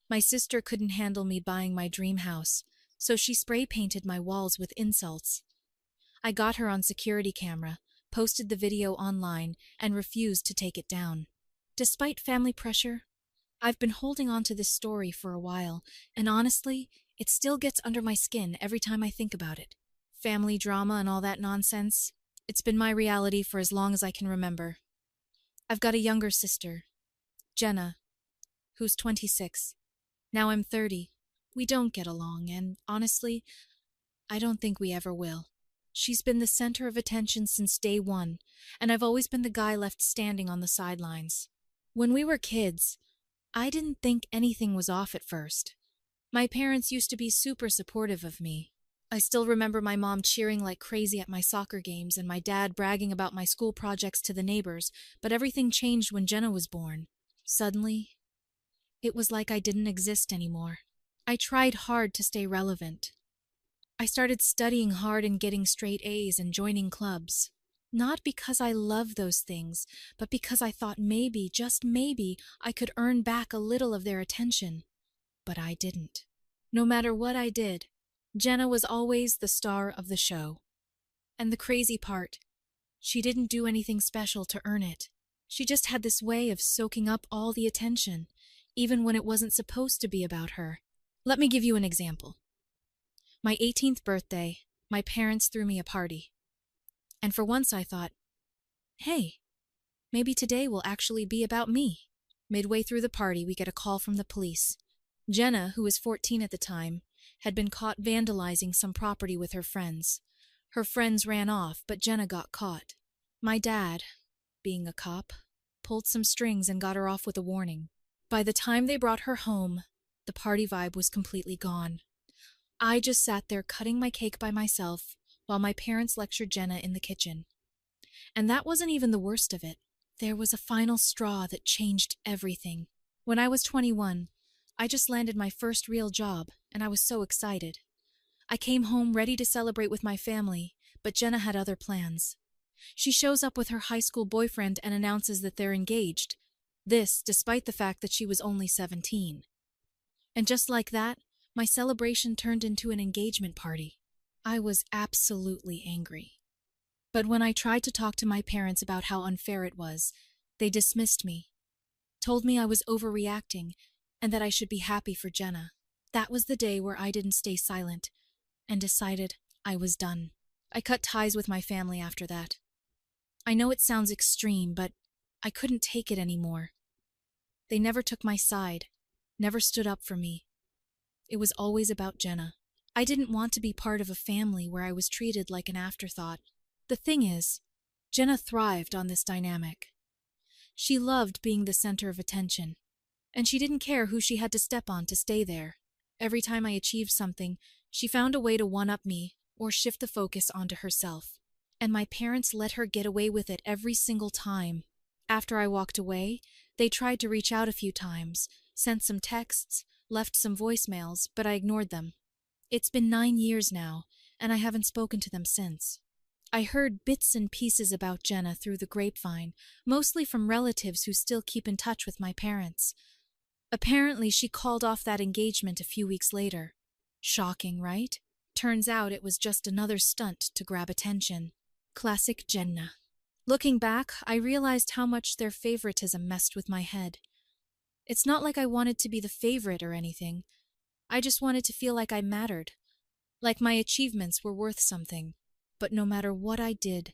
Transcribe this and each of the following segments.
My sister couldn't handle me buying my dream house, so she spray painted my walls with insults. I got her on security camera, posted the video online, and refused to take it down. Despite family pressure, I've been holding on to this story for a while, and honestly, it still gets under my skin every time I think about it. Family drama and all that nonsense, it's been my reality for as long as I can remember. I've got a younger sister, Jenna, who's 26. Now I'm 30. We don't get along, and honestly, I don't think we ever will. She's been the center of attention since day one, and I've always been the guy left standing on the sidelines. When we were kids, I didn't think anything was off at first. My parents used to be super supportive of me. I still remember my mom cheering like crazy at my soccer games and my dad bragging about my school projects to the neighbors, but everything changed when Jenna was born. Suddenly, it was like I didn't exist anymore. I tried hard to stay relevant. I started studying hard and getting straight A's and joining clubs. Not because I love those things, but because I thought maybe, just maybe, I could earn back a little of their attention. But I didn't. No matter what I did, Jenna was always the star of the show. And the crazy part, she didn't do anything special to earn it. She just had this way of soaking up all the attention, even when it wasn't supposed to be about her. Let me give you an example. My 18th birthday, my parents threw me a party. And for once I thought, hey, maybe today will actually be about me. Midway through the party, we get a call from the police. Jenna, who was 14 at the time, had been caught vandalizing some property with her friends. Her friends ran off, but Jenna got caught. My dad, being a cop, pulled some strings and got her off with a warning. By the time they brought her home, the party vibe was completely gone. I just sat there cutting my cake by myself while my parents lectured Jenna in the kitchen. And that wasn't even the worst of it. There was a final straw that changed everything. When I was 21, I just landed my first real job, and I was so excited. I came home ready to celebrate with my family, but Jenna had other plans. She shows up with her high school boyfriend and announces that they're engaged. This, despite the fact that she was only 17. And just like that, my celebration turned into an engagement party. I was absolutely angry. But when I tried to talk to my parents about how unfair it was, they dismissed me, told me I was overreacting, and that I should be happy for Jenna. That was the day where I didn't stay silent, and decided I was done. I cut ties with my family after that. I know it sounds extreme, but I couldn't take it anymore. They never took my side, never stood up for me. It was always about Jenna. I didn't want to be part of a family where I was treated like an afterthought. The thing is, Jenna thrived on this dynamic. She loved being the center of attention, and she didn't care who she had to step on to stay there. Every time I achieved something, she found a way to one-up me or shift the focus onto herself. And my parents let her get away with it every single time. After I walked away, they tried to reach out a few times, sent some texts, left some voicemails, but I ignored them. It's been 9 years now, and I haven't spoken to them since. I heard bits and pieces about Jenna through the grapevine, mostly from relatives who still keep in touch with my parents. Apparently, she called off that engagement a few weeks later. Shocking, right? Turns out it was just another stunt to grab attention. Classic Jenna. Looking back, I realized how much their favoritism messed with my head. It's not like I wanted to be the favorite or anything. I just wanted to feel like I mattered, like my achievements were worth something. But no matter what I did,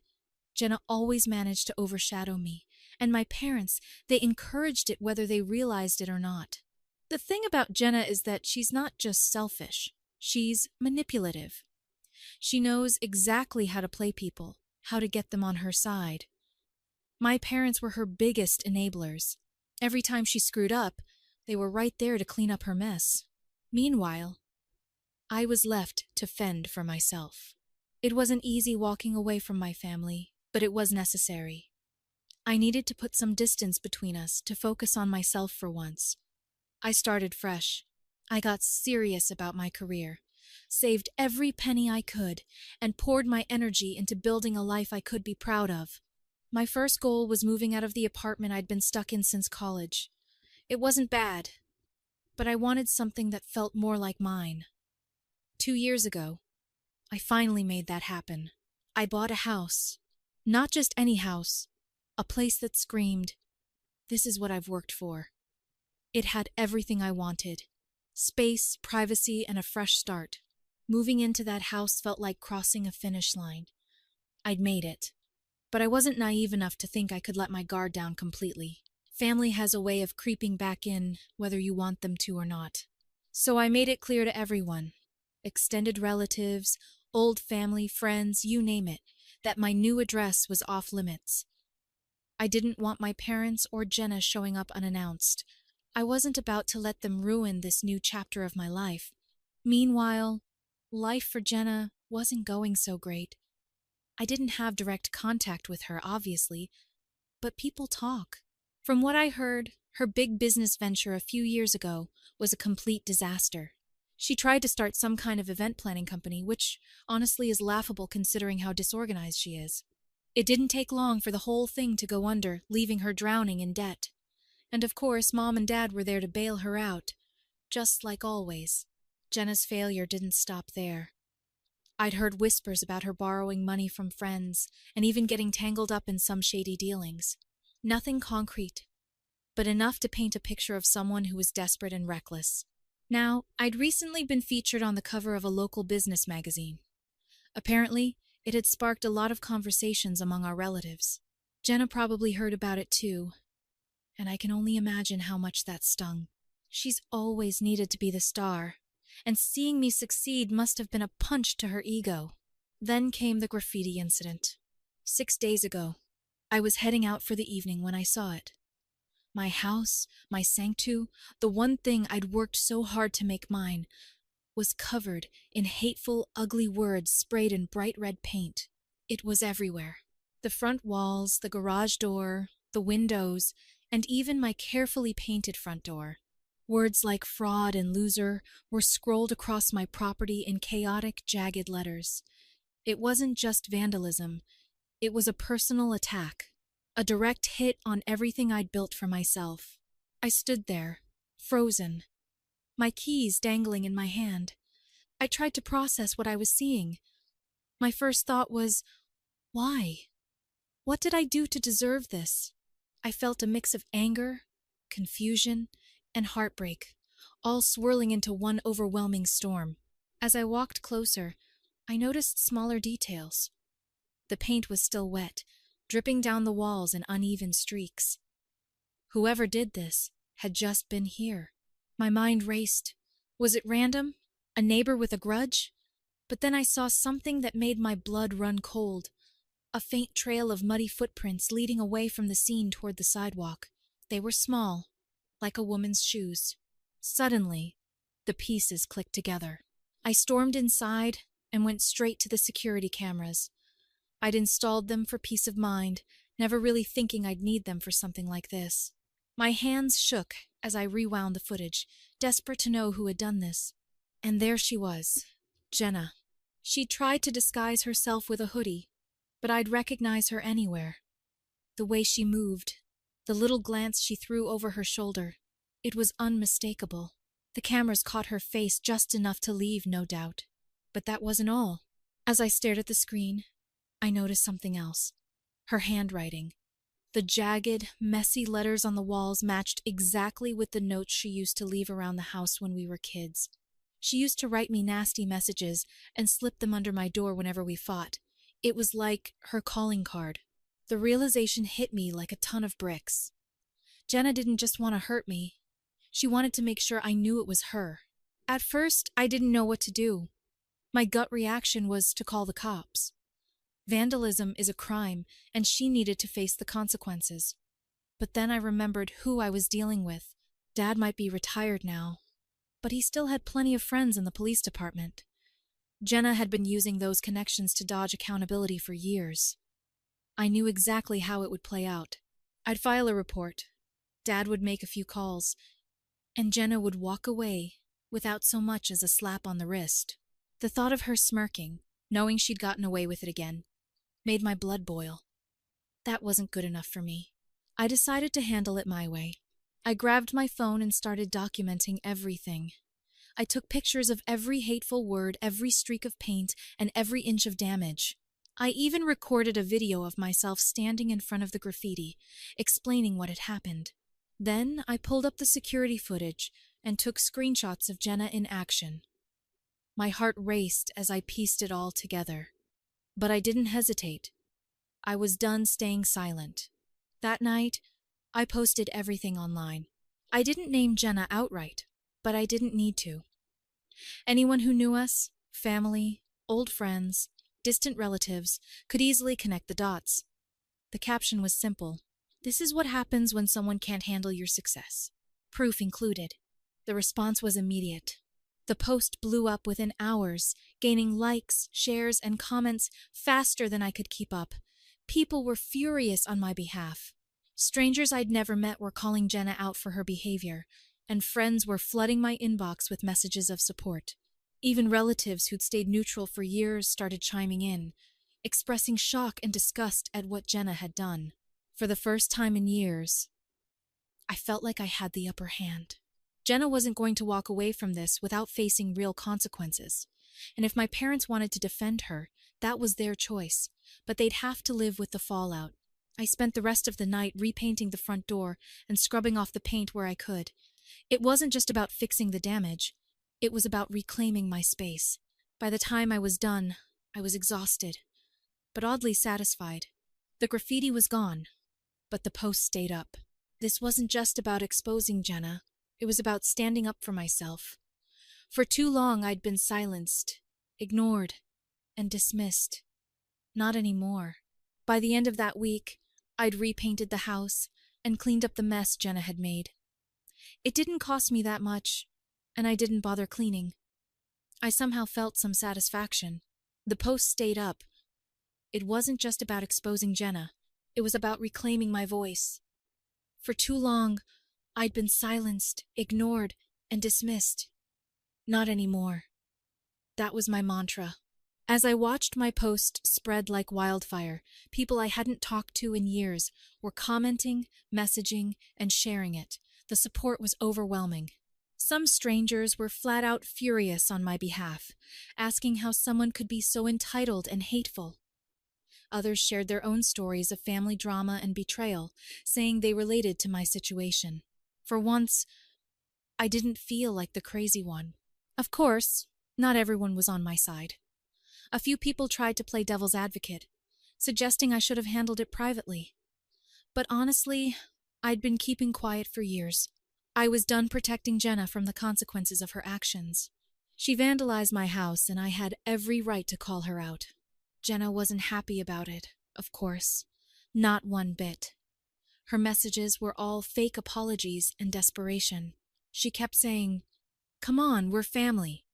Jenna always managed to overshadow me, and my parents, they encouraged it whether they realized it or not. The thing about Jenna is that she's not just selfish, she's manipulative. She knows exactly how to play people, how to get them on her side. My parents were her biggest enablers. Every time she screwed up, they were right there to clean up her mess. Meanwhile, I was left to fend for myself. It wasn't easy walking away from my family, but it was necessary. I needed to put some distance between us to focus on myself for once. I started fresh. I got serious about my career, saved every penny I could, and poured my energy into building a life I could be proud of. My first goal was moving out of the apartment I'd been stuck in since college. It wasn't bad. but I wanted something that felt more like mine. 2 years ago, I finally made that happen. I bought a house. Not just any house, a place that screamed, "This is what I've worked for." It had everything I wanted: space, privacy, and a fresh start. Moving into that house felt like crossing a finish line. I'd made it, but I wasn't naive enough to think I could let my guard down completely. Family has a way of creeping back in, whether you want them to or not. So I made it clear to everyone, extended relatives, old family, friends, you name it, that my new address was off limits. I didn't want my parents or Jenna showing up unannounced. I wasn't about to let them ruin this new chapter of my life. Meanwhile, life for Jenna wasn't going so great. I didn't have direct contact with her, obviously, but people talk. From what I heard, her big business venture a few years ago was a complete disaster. She tried to start some kind of event planning company, which honestly is laughable considering how disorganized she is. It didn't take long for the whole thing to go under, leaving her drowning in debt. And of course, Mom and Dad were there to bail her out, just like always. Jenna's failure didn't stop there. I'd heard whispers about her borrowing money from friends and even getting tangled up in some shady dealings. Nothing concrete, but enough to paint a picture of someone who was desperate and reckless. Now, I'd recently been featured on the cover of a local business magazine. Apparently, it had sparked a lot of conversations among our relatives. Jenna probably heard about it too, and I can only imagine how much that stung. She's always needed to be the star, and seeing me succeed must have been a punch to her ego. Then came the graffiti incident. 6 days ago, I was heading out for the evening when I saw it. My house, my sanctuary, the one thing I'd worked so hard to make mine, was covered in hateful, ugly words sprayed in bright red paint. It was everywhere. The front walls, the garage door, the windows, and even my carefully painted front door. Words like fraud and loser were scrolled across my property in chaotic, jagged letters. It wasn't just vandalism. It was a personal attack. A direct hit on everything I'd built for myself. I stood there, frozen, my keys dangling in my hand. I tried to process what I was seeing. My first thought was, why? What did I do to deserve this? I felt a mix of anger, confusion, and heartbreak, all swirling into one overwhelming storm. As I walked closer, I noticed smaller details. The paint was still wet, dripping down the walls in uneven streaks. Whoever did this had just been here. My mind raced. Was it random? A neighbor with a grudge? But then I saw something that made my blood run cold. A faint trail of muddy footprints leading away from the scene toward the sidewalk. They were small, like a woman's shoes. Suddenly, the pieces clicked together. I stormed inside and went straight to the security cameras. I'd installed them for peace of mind, never really thinking I'd need them for something like this. My hands shook as I rewound the footage, desperate to know who had done this. And there she was, Jenna. She'd tried to disguise herself with a hoodie, but I'd recognize her anywhere. The way she moved, the little glance she threw over her shoulder, it was unmistakable. The cameras caught her face just enough to leave, no doubt. But that wasn't all. As I stared at the screen, I noticed something else. Her handwriting. The jagged, messy letters on the walls matched exactly with the notes she used to leave around the house when we were kids. She used to write me nasty messages and slip them under my door whenever we fought. It was like her calling card. The realization hit me like a ton of bricks. Jenna didn't just want to hurt me. She wanted to make sure I knew it was her. At first, I didn't know what to do. My gut reaction was to call the cops. Vandalism is a crime, and she needed to face the consequences. But then I remembered who I was dealing with. Dad might be retired now, but he still had plenty of friends in the police department. Jenna had been using those connections to dodge accountability for years. I knew exactly how it would play out. I'd file a report. Dad would make a few calls, and Jenna would walk away without so much as a slap on the wrist. The thought of her smirking, knowing she'd gotten away with it again, made my blood boil. That wasn't good enough for me. I decided to handle it my way. I grabbed my phone and started documenting everything. I took pictures of every hateful word, every streak of paint, and every inch of damage. I even recorded a video of myself standing in front of the graffiti, explaining what had happened. Then I pulled up the security footage and took screenshots of Jenna in action. My heart raced as I pieced it all together. But I didn't hesitate. I was done staying silent. That night, I posted everything online. I didn't name Jenna outright, but I didn't need to. Anyone who knew us, family, old friends, distant relatives, could easily connect the dots. The caption was simple. This is what happens when someone can't handle your success. Proof included. The response was immediate. The post blew up within hours, gaining likes, shares, and comments faster than I could keep up. People were furious on my behalf. Strangers I'd never met were calling Jenna out for her behavior, and friends were flooding my inbox with messages of support. Even relatives who'd stayed neutral for years started chiming in, expressing shock and disgust at what Jenna had done. For the first time in years, I felt like I had the upper hand. Jenna wasn't going to walk away from this without facing real consequences. And if my parents wanted to defend her, that was their choice, but they'd have to live with the fallout. I spent the rest of the night repainting the front door and scrubbing off the paint where I could. It wasn't just about fixing the damage. It was about reclaiming my space. By the time I was done, I was exhausted, but oddly satisfied. The graffiti was gone, but the post stayed up. This wasn't just about exposing Jenna. It was about standing up for myself. For too long, I'd been silenced, ignored, and dismissed. Not anymore. By the end of that week, I'd repainted the house and cleaned up the mess Jenna had made. It didn't cost me that much, and I didn't bother cleaning. I somehow felt some satisfaction. The post stayed up. It wasn't just about exposing Jenna. It was about reclaiming my voice. For too long, I'd been silenced, ignored, and dismissed. Not anymore. That was my mantra. As I watched my post spread like wildfire, people I hadn't talked to in years were commenting, messaging, and sharing it. The support was overwhelming. Some strangers were flat out furious on my behalf, asking how someone could be so entitled and hateful. Others shared their own stories of family drama and betrayal, saying they related to my situation. For once, I didn't feel like the crazy one. Of course, not everyone was on my side. A few people tried to play devil's advocate, suggesting I should have handled it privately. But honestly, I'd been keeping quiet for years. I was done protecting Jenna from the consequences of her actions. She vandalized my house, and I had every right to call her out. Jenna wasn't happy about it, of course. Not one bit. Her messages were all fake apologies and desperation. She kept saying, "Come on, we're family,"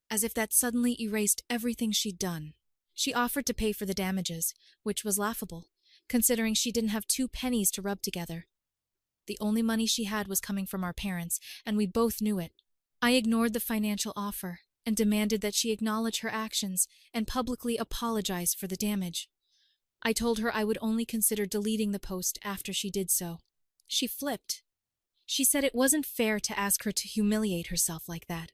as if that suddenly erased everything she'd done. She offered to pay for the damages, which was laughable, considering she didn't have 2 pennies to rub together. The only money she had was coming from our parents, and we both knew it. I ignored the financial offer and demanded that she acknowledge her actions and publicly apologize for the damage. I told her I would only consider deleting the post after she did so. She flipped. She said it wasn't fair to ask her to humiliate herself like that.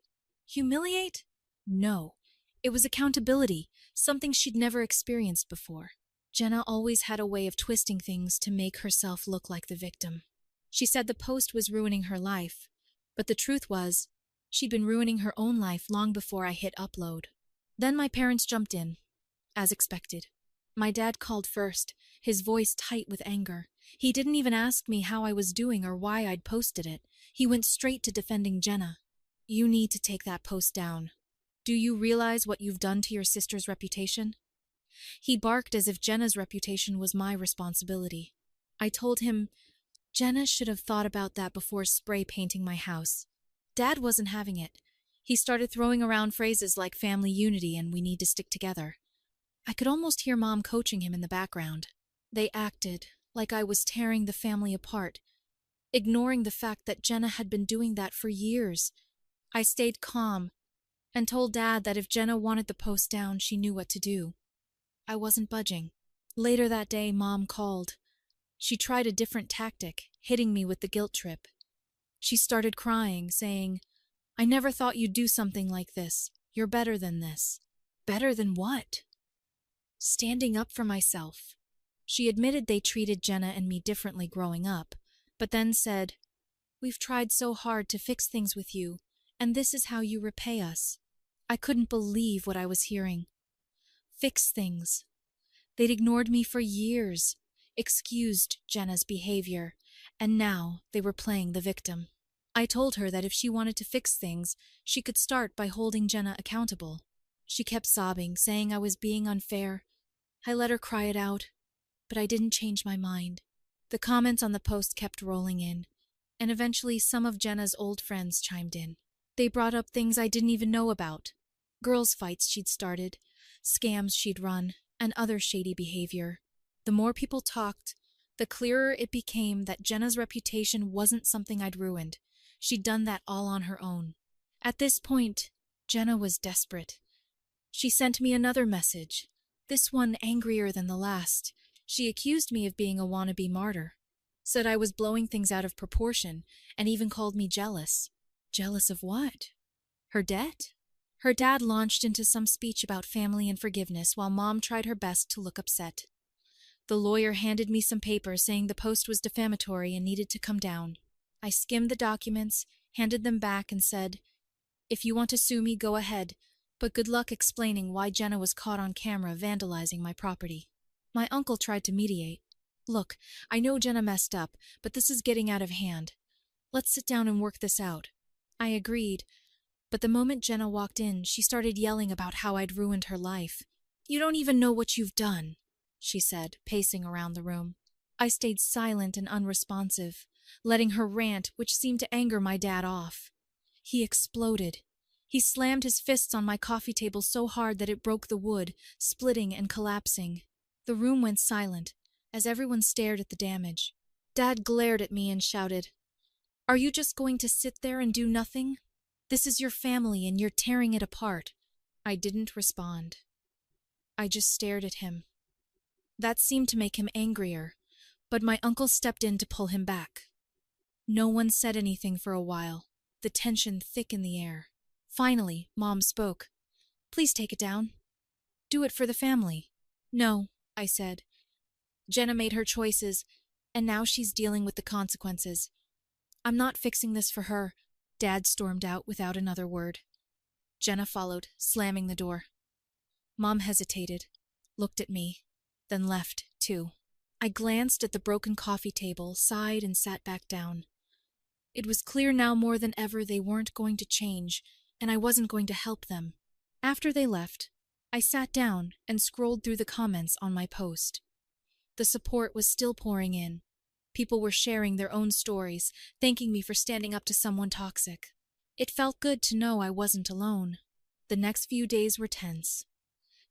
Humiliate? No. It was accountability, something she'd never experienced before. Jenna always had a way of twisting things to make herself look like the victim. She said the post was ruining her life, but the truth was, she'd been ruining her own life long before I hit upload. Then my parents jumped in, as expected. My dad called first, his voice tight with anger. He didn't even ask me how I was doing or why I'd posted it. He went straight to defending Jenna. "You need to take that post down. Do you realize what you've done to your sister's reputation?" He barked as if Jenna's reputation was my responsibility. I told him, Jenna should have thought about that before spray painting my house. Dad wasn't having it. He started throwing around phrases like family unity and we need to stick together. I could almost hear Mom coaching him in the background. They acted like I was tearing the family apart, ignoring the fact that Jenna had been doing that for years. I stayed calm and told Dad that if Jenna wanted the post down, she knew what to do. I wasn't budging. Later that day, Mom called. She tried a different tactic, hitting me with the guilt trip. She started crying, saying, "I never thought you'd do something like this. You're better than this." Better than what? Standing up for myself. She admitted they treated Jenna and me differently growing up, but then said, "We've tried so hard to fix things with you, and this is how you repay us." I couldn't believe what I was hearing. Fix things. They'd ignored me for years, excused Jenna's behavior, and now they were playing the victim. I told her that if she wanted to fix things, she could start by holding Jenna accountable. She kept sobbing, saying I was being unfair. I let her cry it out, but I didn't change my mind. The comments on the post kept rolling in, and eventually some of Jenna's old friends chimed in. They brought up things I didn't even know about. Girls' fights she'd started, scams she'd run, and other shady behavior. The more people talked, the clearer it became that Jenna's reputation wasn't something I'd ruined. She'd done that all on her own. At this point, Jenna was desperate. She sent me another message, this one angrier than the last. She accused me of being a wannabe martyr, said I was blowing things out of proportion, and even called me jealous. Jealous of what? Her debt? Her dad launched into some speech about family and forgiveness while Mom tried her best to look upset. The lawyer handed me some papers saying the post was defamatory and needed to come down. I skimmed the documents, handed them back, and said, "If you want to sue me, go ahead, but good luck explaining why Jenna was caught on camera vandalizing my property." My uncle tried to mediate. "Look, I know Jenna messed up, but this is getting out of hand. Let's sit down and work this out." I agreed, but the moment Jenna walked in, she started yelling about how I'd ruined her life. "You don't even know what you've done," she said, pacing around the room. I stayed silent and unresponsive, letting her rant, which seemed to anger my dad, off. He exploded. He slammed his fists on my coffee table so hard that it broke the wood, splitting and collapsing. The room went silent, as everyone stared at the damage. Dad glared at me and shouted, "Are you just going to sit there and do nothing? This is your family and you're tearing it apart." I didn't respond. I just stared at him. That seemed to make him angrier, but my uncle stepped in to pull him back. No one said anything for a while, the tension thick in the air. Finally, Mom spoke. "Please take it down. Do it for the family." "No," I said. "Jenna made her choices, and now she's dealing with the consequences. I'm not fixing this for her." Dad stormed out without another word. Jenna followed, slamming the door. Mom hesitated, looked at me, then left, too. I glanced at the broken coffee table, sighed, and sat back down. It was clear now more than ever they weren't going to change, and I wasn't going to help them. After they left, I sat down and scrolled through the comments on my post. The support was still pouring in. People were sharing their own stories, thanking me for standing up to someone toxic. It felt good to know I wasn't alone. The next few days were tense.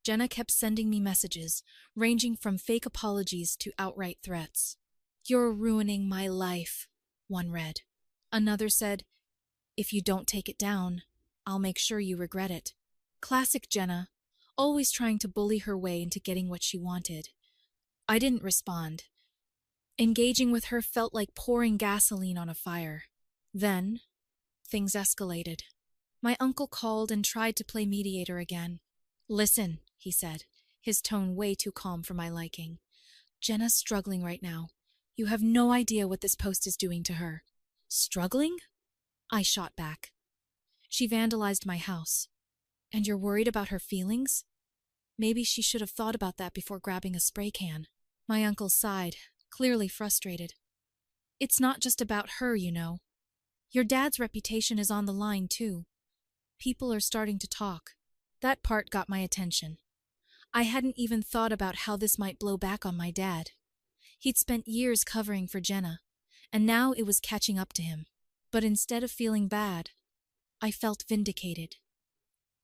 Jenna kept sending me messages, ranging from fake apologies to outright threats. "You're ruining my life," one read. Another said, "If you don't take it down, I'll make sure you regret it." Classic Jenna, always trying to bully her way into getting what she wanted. I didn't respond. Engaging with her felt like pouring gasoline on a fire. Then, things escalated. My uncle called and tried to play mediator again. "Listen," he said, his tone way too calm for my liking. "Jenna's struggling right now. You have no idea what this post is doing to her." "Struggling?" I shot back. "She vandalized my house. And you're worried about her feelings? Maybe she should have thought about that before grabbing a spray can." My uncle sighed, clearly frustrated. "It's not just about her, you know. Your dad's reputation is on the line, too. People are starting to talk." That part got my attention. I hadn't even thought about how this might blow back on my dad. He'd spent years covering for Jenna, and now it was catching up to him. But instead of feeling bad, I felt vindicated.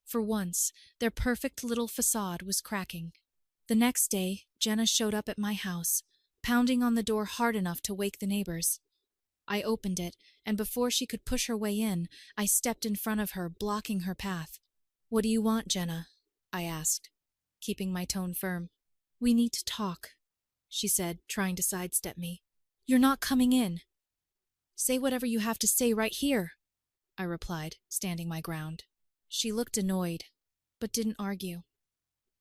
For once, their perfect little facade was cracking. The next day, Jenna showed up at my house, pounding on the door hard enough to wake the neighbors. I opened it, and before she could push her way in, I stepped in front of her, blocking her path. "What do you want, Jenna?" I asked, keeping my tone firm. "We need to talk," she said, trying to sidestep me. "You're not coming in." Say whatever you have to say right here, I replied, standing my ground. She looked annoyed, but didn't argue.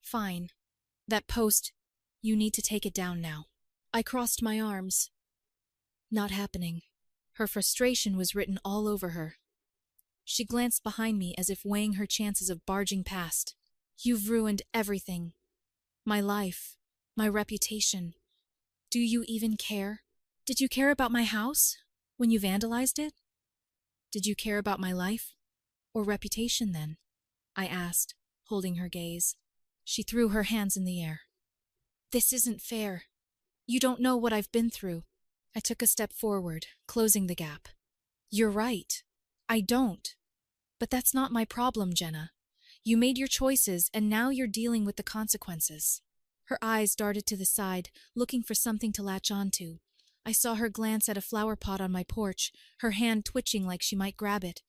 Fine. That post, you need to take it down now. I crossed my arms. Not happening. Her frustration was written all over her. She glanced behind me as if weighing her chances of barging past. You've ruined everything. My life. My reputation. Do you even care? Did you care about my house when you vandalized it? Did you care about my life or reputation then? I asked, holding her gaze. She threw her hands in the air. This isn't fair. You don't know what I've been through. I took a step forward, closing the gap. You're right. I don't. But that's not my problem, Jenna. You made your choices, and now you're dealing with the consequences. Her eyes darted to the side, looking for something to latch onto. I saw her glance at a flower pot on my porch, her hand twitching like she might grab it.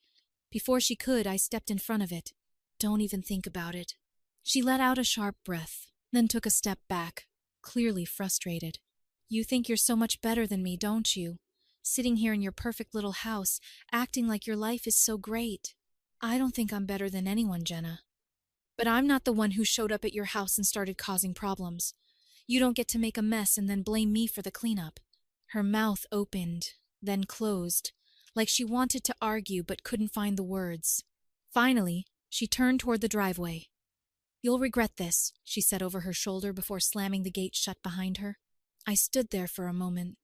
Before she could, I stepped in front of it. Don't even think about it. She let out a sharp breath, then took a step back, clearly frustrated. You think you're so much better than me, don't you? Sitting here in your perfect little house, acting like your life is so great. I don't think I'm better than anyone, Jenna. But I'm not the one who showed up at your house and started causing problems. You don't get to make a mess and then blame me for the cleanup. Her mouth opened, then closed, like she wanted to argue but couldn't find the words. Finally, she turned toward the driveway. You'll regret this, she said over her shoulder before slamming the gate shut behind her. I stood there for a moment,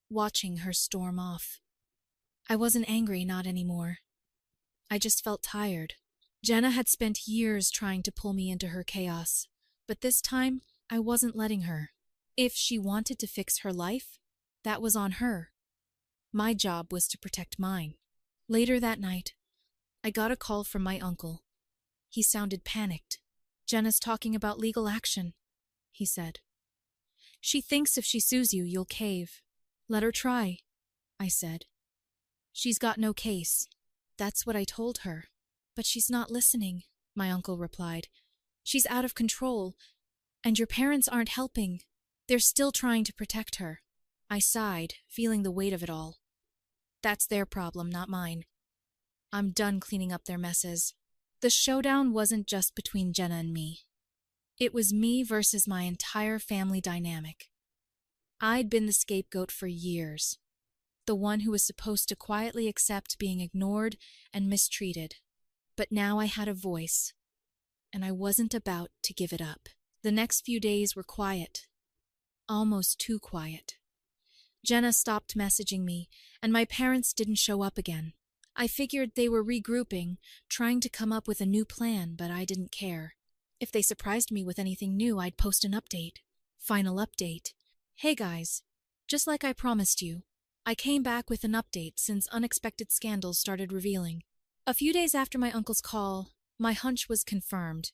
watching her storm off. I wasn't angry, not anymore. I just felt tired. Jenna had spent years trying to pull me into her chaos, but this time I wasn't letting her. If she wanted to fix her life, that was on her. My job was to protect mine. Later that night, I got a call from my uncle. He sounded panicked. Jenna's talking about legal action, he said. She thinks if she sues you, you'll cave. Let her try, I said. She's got no case. That's what I told her. But she's not listening, my uncle replied. She's out of control, and your parents aren't helping. They're still trying to protect her. I sighed, feeling the weight of it all. That's their problem, not mine. I'm done cleaning up their messes. The showdown wasn't just between Jenna and me. It was me versus my entire family dynamic. I'd been the scapegoat for years, the one who was supposed to quietly accept being ignored and mistreated. But now I had a voice, and I wasn't about to give it up. The next few days were quiet, almost too quiet. Jenna stopped messaging me, and my parents didn't show up again. I figured they were regrouping, trying to come up with a new plan, but I didn't care. If they surprised me with anything new, I'd post an update. Final update. Hey guys, just like I promised you, I came back with an update since unexpected scandals started revealing. A few days after my uncle's call, my hunch was confirmed.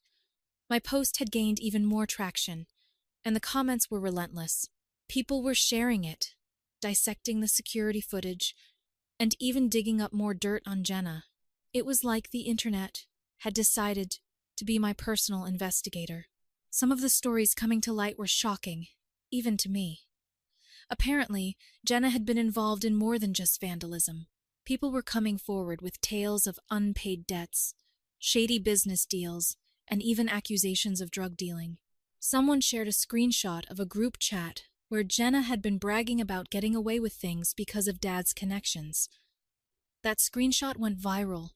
My post had gained even more traction, and the comments were relentless. People were sharing it, dissecting the security footage, and even digging up more dirt on Jenna. It was like the internet had decided to be my personal investigator. Some of the stories coming to light were shocking, even to me. Apparently, Jenna had been involved in more than just vandalism. People were coming forward with tales of unpaid debts, shady business deals, and even accusations of drug dealing. Someone shared a screenshot of a group chat where Jenna had been bragging about getting away with things because of Dad's connections. That screenshot went viral,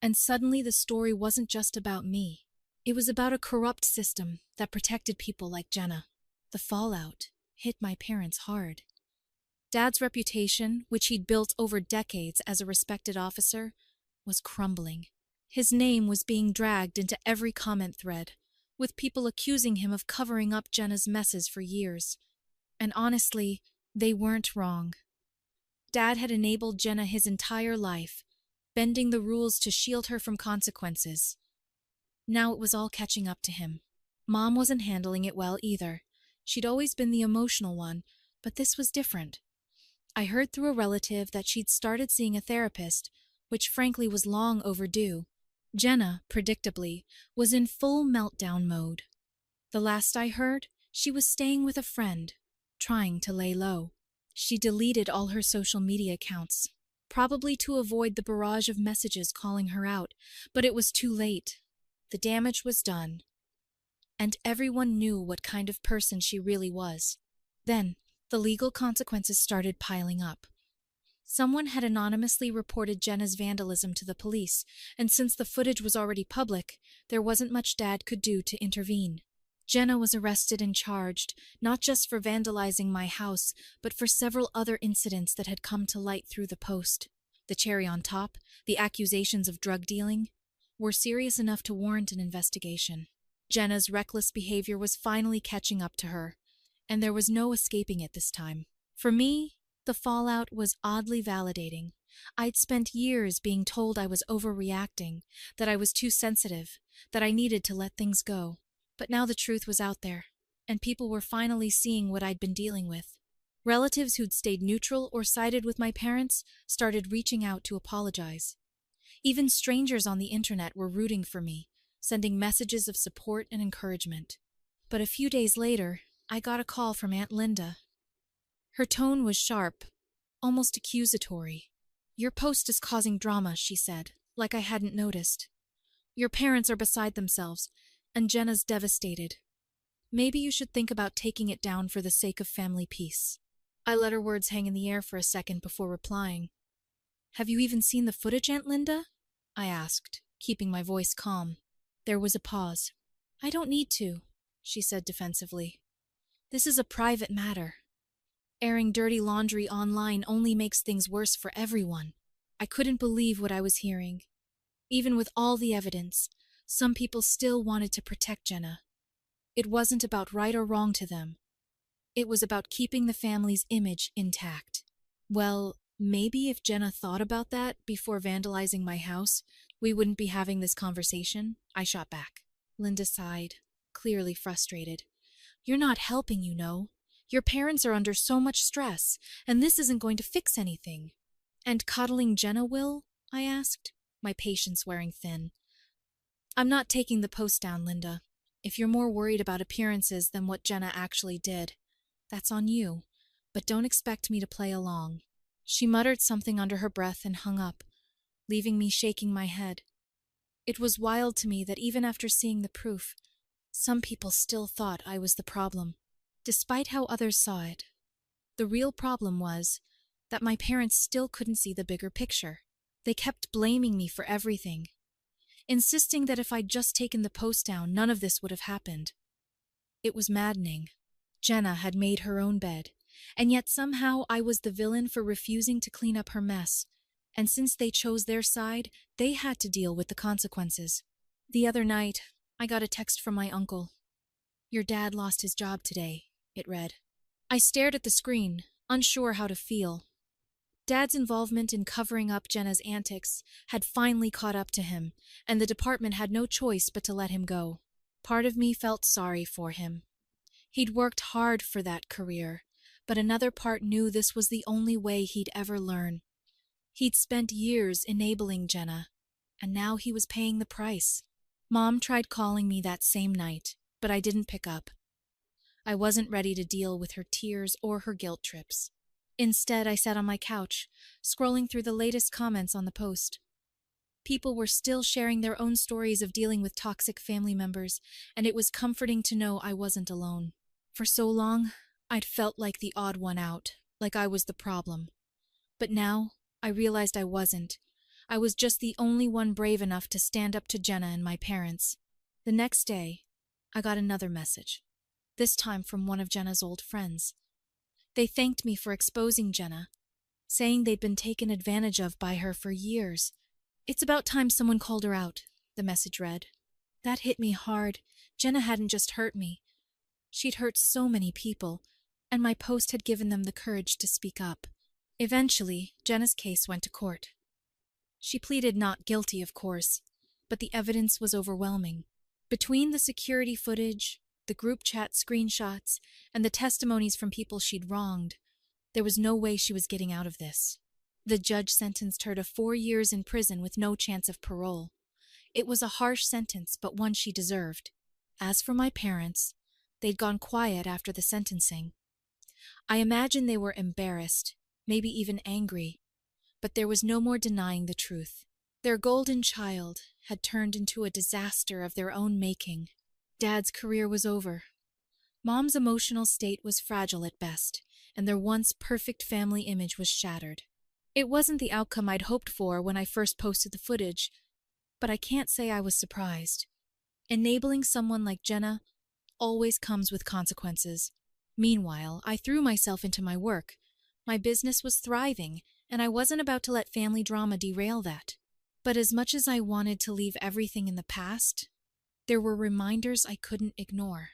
and suddenly the story wasn't just about me. It was about a corrupt system that protected people like Jenna. The fallout hit my parents hard. Dad's reputation, which he'd built over decades as a respected officer, was crumbling. His name was being dragged into every comment thread, with people accusing him of covering up Jenna's messes for years. And honestly, they weren't wrong. Dad had enabled Jenna his entire life, bending the rules to shield her from consequences. Now it was all catching up to him. Mom wasn't handling it well either. She'd always been the emotional one, but this was different. I heard through a relative that she'd started seeing a therapist, which frankly was long overdue. Jenna, predictably, was in full meltdown mode. The last I heard, she was staying with a friend, trying to lay low. She deleted all her social media accounts, probably to avoid the barrage of messages calling her out, but it was too late. The damage was done, and everyone knew what kind of person she really was. Then, the legal consequences started piling up. Someone had anonymously reported Jenna's vandalism to the police, and since the footage was already public, there wasn't much Dad could do to intervene. Jenna was arrested and charged, not just for vandalizing my house, but for several other incidents that had come to light through the post. The cherry on top, the accusations of drug dealing, were serious enough to warrant an investigation. Jenna's reckless behavior was finally catching up to her, and there was no escaping it this time. For me, the fallout was oddly validating. I'd spent years being told I was overreacting, that I was too sensitive, that I needed to let things go. But now the truth was out there, and people were finally seeing what I'd been dealing with. Relatives who'd stayed neutral or sided with my parents started reaching out to apologize. Even strangers on the internet were rooting for me, sending messages of support and encouragement. But a few days later, I got a call from Aunt Linda. Her tone was sharp, almost accusatory. "Your post is causing drama," she said, like I hadn't noticed. "Your parents are beside themselves, and Jenna's devastated. Maybe you should think about taking it down for the sake of family peace." I let her words hang in the air for a second before replying. "Have you even seen the footage, Aunt Linda?" I asked, keeping my voice calm. There was a pause. "I don't need to," she said defensively. "This is a private matter. Airing dirty laundry online only makes things worse for everyone." I couldn't believe what I was hearing. Even with all the evidence, some people still wanted to protect Jenna. It wasn't about right or wrong to them. It was about keeping the family's image intact. Well, maybe if Jenna thought about that before vandalizing my house, we wouldn't be having this conversation, I shot back. Linda sighed, clearly frustrated. "You're not helping, you know. Your parents are under so much stress, and this isn't going to fix anything." "And coddling Jenna will?" I asked, my patience wearing thin. "I'm not taking the post down, Linda. If you're more worried about appearances than what Jenna actually did, that's on you, but don't expect me to play along." She muttered something under her breath and hung up, leaving me shaking my head. It was wild to me that even after seeing the proof, some people still thought I was the problem, despite how others saw it. The real problem was that my parents still couldn't see the bigger picture. They kept blaming me for everything, insisting that if I'd just taken the post down, none of this would have happened. It was maddening. Jenna had made her own bed, and yet somehow I was the villain for refusing to clean up her mess, and since they chose their side, they had to deal with the consequences. The other night, I got a text from my uncle. "Your dad lost his job today," it read. I stared at the screen, unsure how to feel. Dad's involvement in covering up Jenna's antics had finally caught up to him, and the department had no choice but to let him go. Part of me felt sorry for him. He'd worked hard for that career, but another part knew this was the only way he'd ever learn. He'd spent years enabling Jenna, and now he was paying the price. Mom tried calling me that same night, but I didn't pick up. I wasn't ready to deal with her tears or her guilt trips. Instead, I sat on my couch, scrolling through the latest comments on the post. People were still sharing their own stories of dealing with toxic family members, and it was comforting to know I wasn't alone. For so long, I'd felt like the odd one out, like I was the problem. But now, I realized I wasn't. I was just the only one brave enough to stand up to Jenna and my parents. The next day, I got another message, this time from one of Jenna's old friends. They thanked me for exposing Jenna, saying they'd been taken advantage of by her for years. "It's about time someone called her out," the message read. That hit me hard. Jenna hadn't just hurt me. She'd hurt so many people, and my post had given them the courage to speak up. Eventually, Jenna's case went to court. She pleaded not guilty, of course, but the evidence was overwhelming. Between the security footage, the group chat screenshots, and the testimonies from people she'd wronged, there was no way she was getting out of this. The judge sentenced her to 4 years in prison with no chance of parole. It was a harsh sentence, but one she deserved. As for my parents, they'd gone quiet after the sentencing. I imagine they were embarrassed, maybe even angry, but there was no more denying the truth. Their golden child had turned into a disaster of their own making. Dad's career was over. Mom's emotional state was fragile at best, and their once perfect family image was shattered. It wasn't the outcome I'd hoped for when I first posted the footage, but I can't say I was surprised. Enabling someone like Jenna always comes with consequences. Meanwhile, I threw myself into my work. My business was thriving, and I wasn't about to let family drama derail that. But as much as I wanted to leave everything in the past, there were reminders I couldn't ignore.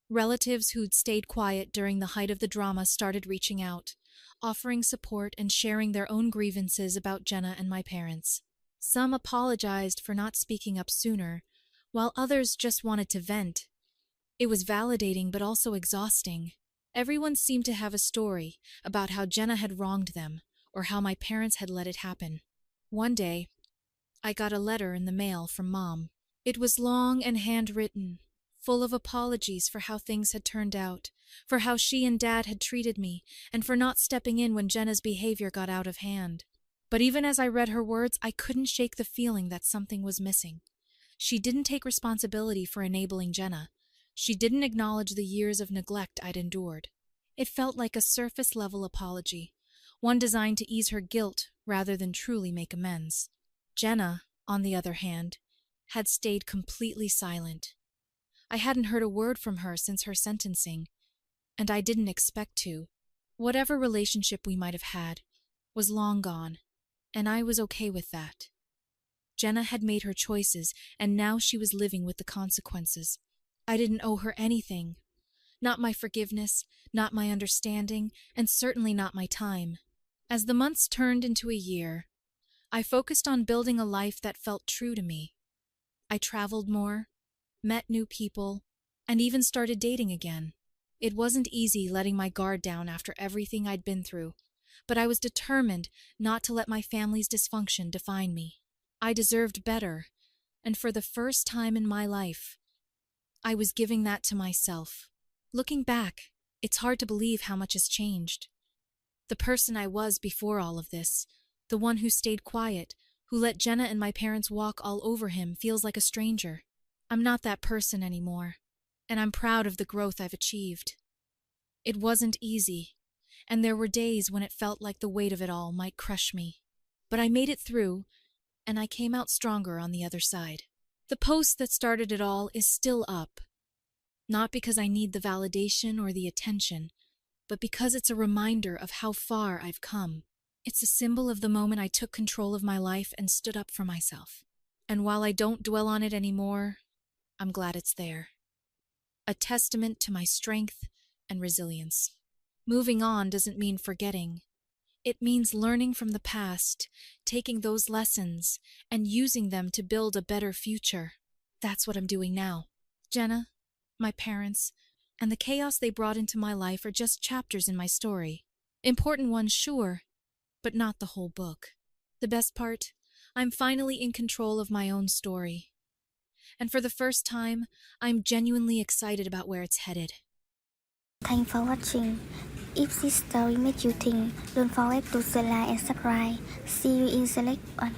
Relatives who'd stayed quiet during the height of the drama started reaching out, offering support and sharing their own grievances about Jenna and my parents. Some apologized for not speaking up sooner, while others just wanted to vent. It was validating but also exhausting. Everyone seemed to have a story about how Jenna had wronged them, or how my parents had let it happen. One day, I got a letter in the mail from Mom. It was long and handwritten, full of apologies for how things had turned out, for how she and Dad had treated me, and for not stepping in when Jenna's behavior got out of hand. But even as I read her words, I couldn't shake the feeling that something was missing. She didn't take responsibility for enabling Jenna. She didn't acknowledge the years of neglect I'd endured. It felt like a surface-level apology, one designed to ease her guilt rather than truly make amends. Jenna, on the other hand, had stayed completely silent. I hadn't heard a word from her since her sentencing, and I didn't expect to. Whatever relationship we might have had was long gone, and I was okay with that. Jenna had made her choices, and now she was living with the consequences. I didn't owe her anything. Not my forgiveness, not my understanding, and certainly not my time. As the months turned into a year, I focused on building a life that felt true to me. I traveled more, met new people, and even started dating again. It wasn't easy letting my guard down after everything I'd been through, but I was determined not to let my family's dysfunction define me. I deserved better, and for the first time in my life, I was giving that to myself. Looking back, it's hard to believe how much has changed. The person I was before all of this, the one who stayed quiet, who let Jenna and my parents walk all over him, feels like a stranger. I'm not that person anymore, and I'm proud of the growth I've achieved. It wasn't easy, and there were days when it felt like the weight of it all might crush me. But I made it through, and I came out stronger on the other side. The post that started it all is still up. Not because I need the validation or the attention, but because it's a reminder of how far I've come. It's a symbol of the moment I took control of my life and stood up for myself. And while I don't dwell on it anymore, I'm glad it's there. A testament to my strength and resilience. Moving on doesn't mean forgetting. It means learning from the past, taking those lessons, and using them to build a better future. That's what I'm doing now. Jenna, my parents, and the chaos they brought into my life are just chapters in my story. Important ones, sure, but not the whole book. The best part, I'm finally in control of my own story. And for the first time, I'm genuinely excited about where it's headed. Thanks for watching. If this story made you think, don't forget to share, like, and subscribe. See you in the next one.